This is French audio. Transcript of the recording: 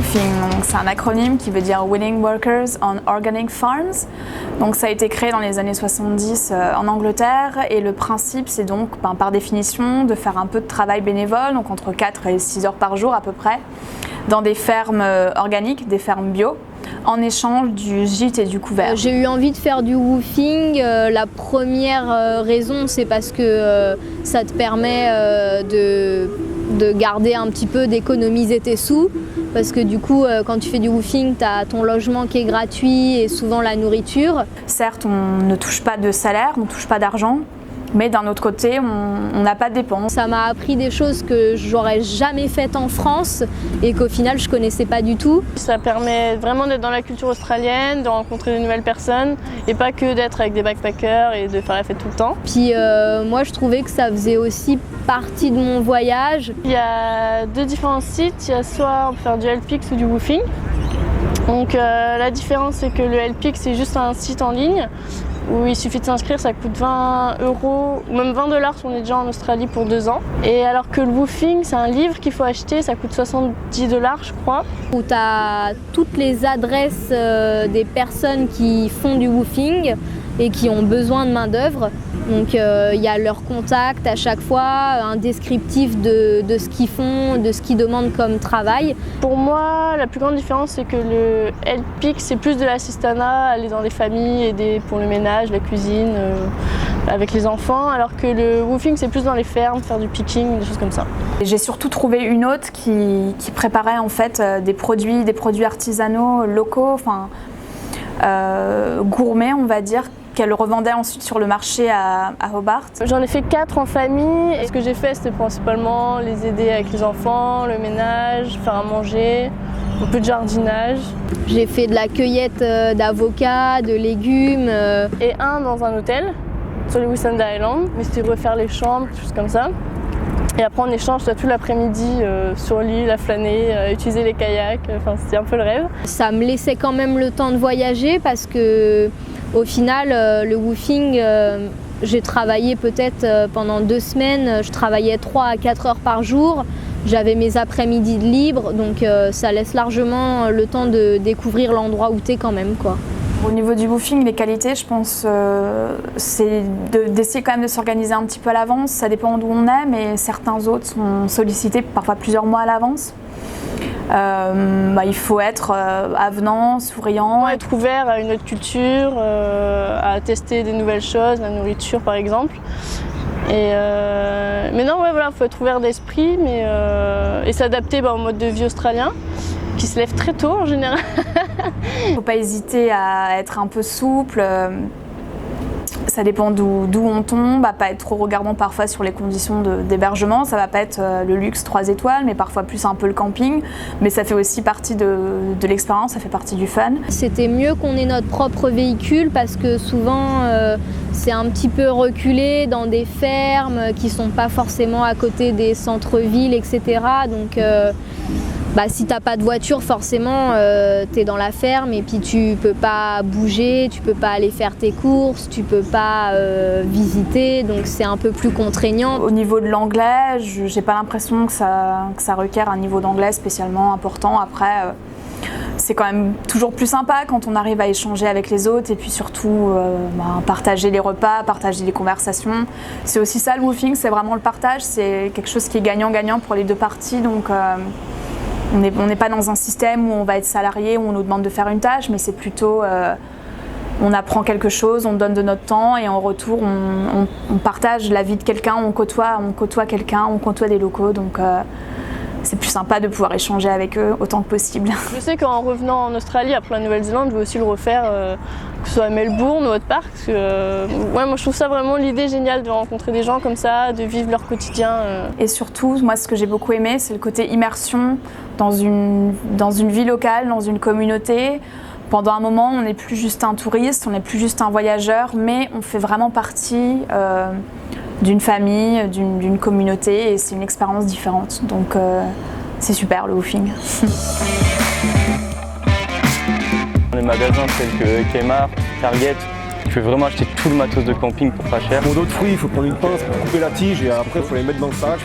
WWOOFing, c'est un acronyme qui veut dire Willing Workers on Organic Farms. Donc ça a été créé dans les années 70 en Angleterre et le principe c'est donc par définition de faire un peu de travail bénévole, donc entre 4 et 6 heures par jour à peu près, dans des fermes organiques, des fermes bio, en échange du gîte et du couvert. J'ai eu envie de faire du woofing. La première raison, c'est parce que ça te permet de garder un petit peu, d'économiser tes sous. Parce que du coup, quand tu fais du woofing, tu as ton logement qui est gratuit et souvent la nourriture. Certes, on ne touche pas de salaire, on ne touche pas d'argent. Mais d'un autre côté, on n'a pas de dépenses. Ça m'a appris des choses que j'aurais jamais faites en France et qu'au final je connaissais pas du tout. Ça permet vraiment d'être dans la culture australienne, de rencontrer de nouvelles personnes et pas que d'être avec des backpackers et de faire la fête tout le temps. Puis moi je trouvais que ça faisait aussi partie de mon voyage. Il y a 2 différents sites, il y a soit on peut faire du LPX ou du woofing. Donc la différence c'est que le LPX c'est juste un site en ligne où il suffit de s'inscrire, ça coûte 20 € ou même 20 $ si on est déjà en Australie pour 2 ans. Et alors que le woofing, c'est un livre qu'il faut acheter, ça coûte 70 $ je crois. Où tu as toutes les adresses des personnes qui font du woofing et qui ont besoin de main d'œuvre. Donc il y a leur contact à chaque fois, un descriptif de ce qu'ils font, de ce qu'ils demandent comme travail. Pour moi, la plus grande différence, c'est que le LPIC, c'est plus de l'assistanat, aller dans des familles, aider pour le ménage, la cuisine, avec les enfants, alors que le woofing, c'est plus dans les fermes, faire du picking, des choses comme ça. J'ai surtout trouvé une hôte qui préparait en fait des produits artisanaux locaux, gourmets on va dire, qu'elle revendait ensuite sur le marché à Hobart. J'en ai fait 4 en famille et ce que j'ai fait c'était principalement les aider avec les enfants, le ménage, faire à manger, un peu de jardinage. J'ai fait de la cueillette d'avocats, de légumes. Et un dans un hôtel sur les Whitsunday Islands, mais c'était refaire les chambres, des choses comme ça. Et après en échange, tout l'après-midi sur l'île, à flâner, utiliser les kayaks, c'était un peu le rêve. Ça me laissait quand même le temps de voyager parce que au final, le woofing, j'ai travaillé peut-être pendant 2 semaines, je travaillais 3 à 4 heures par jour, j'avais mes après-midi de libre, donc ça laisse largement le temps de découvrir l'endroit où tu es quand même, quoi. Au niveau du woofing, les qualités, je pense, c'est d'essayer quand même de s'organiser un petit peu à l'avance. Ça dépend d'où on est, mais certains autres sont sollicités parfois plusieurs mois à l'avance. Il faut être avenant, souriant. Être ouvert à une autre culture, à tester des nouvelles choses, la nourriture par exemple. Mais non, faut être ouvert d'esprit et s'adapter au mode de vie australien, qui se lève très tôt en général. Il ne faut pas hésiter à être un peu souple. Ça dépend d'où on tombe, à pas être trop regardant parfois sur les conditions d'hébergement. Ça va pas être le luxe 3 étoiles, mais parfois plus un peu le camping. Mais ça fait aussi partie de l'expérience, ça fait partie du fun. C'était mieux qu'on ait notre propre véhicule parce que souvent c'est un petit peu reculé dans des fermes qui sont pas forcément à côté des centres-villes, etc. Donc si t'as pas de voiture, forcément, t'es dans la ferme et puis tu peux pas bouger, tu peux pas aller faire tes courses, tu peux pas visiter, donc c'est un peu plus contraignant. Au niveau de l'anglais, j'ai pas l'impression que ça requiert un niveau d'anglais spécialement important. Après, c'est quand même toujours plus sympa quand on arrive à échanger avec les autres et puis surtout partager les repas, partager les conversations. C'est aussi ça le woofing, c'est vraiment le partage, c'est quelque chose qui est gagnant-gagnant pour les 2 parties. Donc, on n'est pas dans un système où on va être salarié, où on nous demande de faire une tâche, mais c'est plutôt on apprend quelque chose, on donne de notre temps et en retour on partage la vie de quelqu'un, on côtoie quelqu'un, on côtoie des locaux. Donc c'est plus sympa de pouvoir échanger avec eux autant que possible. Je sais qu'en revenant en Australie, après la Nouvelle-Zélande, je vais aussi le refaire, que ce soit à Melbourne ou autre part. Parce que, moi je trouve ça vraiment l'idée géniale de rencontrer des gens comme ça, de vivre leur quotidien. Et surtout, moi ce que j'ai beaucoup aimé, c'est le côté immersion dans une vie locale, dans une communauté. Pendant un moment, on n'est plus juste un touriste, on n'est plus juste un voyageur, mais on fait vraiment partie d'une famille, d'une communauté et c'est une expérience différente. Donc c'est super le woofing. Les magasins tels que Kmart, Target, tu peux vraiment acheter tout le matos de camping pour pas cher. Pour d'autres fruits, il faut prendre une pince pour couper la tige et après il faut les mettre dans le sac.